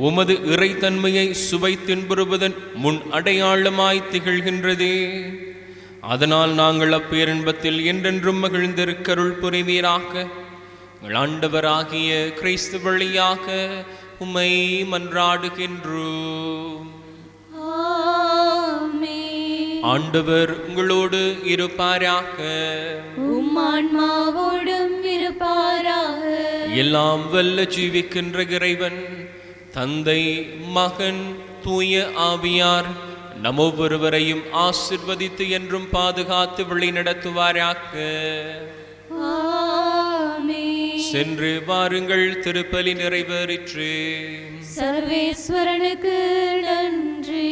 Speaker 1: உமது இறைத்தன்மையை சுவை தின்புறுவதன் முன் அடையாளமாய் திகழ்கின்றதே. அதனால் நாங்கள் அப்பேரின்பத்தில் என்றென்றும் மகிழ்ந்திருக்கருள் புரிவீராக. ஆண்டவராகிய கிறிஸ்து வழியாக உம்மை மன்றாடுகின்றோம். ஆண்டவர் உங்களோடு இருப்பாராக.
Speaker 2: உம் ஆன்மாவோடும் இருப்பாராக.
Speaker 1: எல்லாம் வல்ல ஜீவிக்கின்ற இறைவன் தந்தை, மகன், தூய ஆவியார் நம் ஒவ்வொருவரையும் ஆசிர்வதித்து என்றும் பாதுகாத்து வழிநடத்துவாராக. சென்று வாருங்கள், திருப்பலி நிறைவேறிற்று.
Speaker 2: சர்வேஸ்வரனுக்கு நன்றி.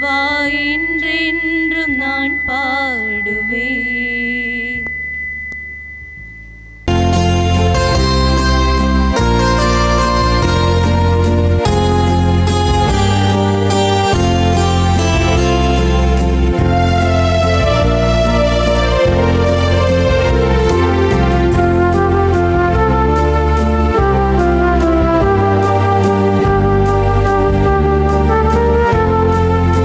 Speaker 2: வாய்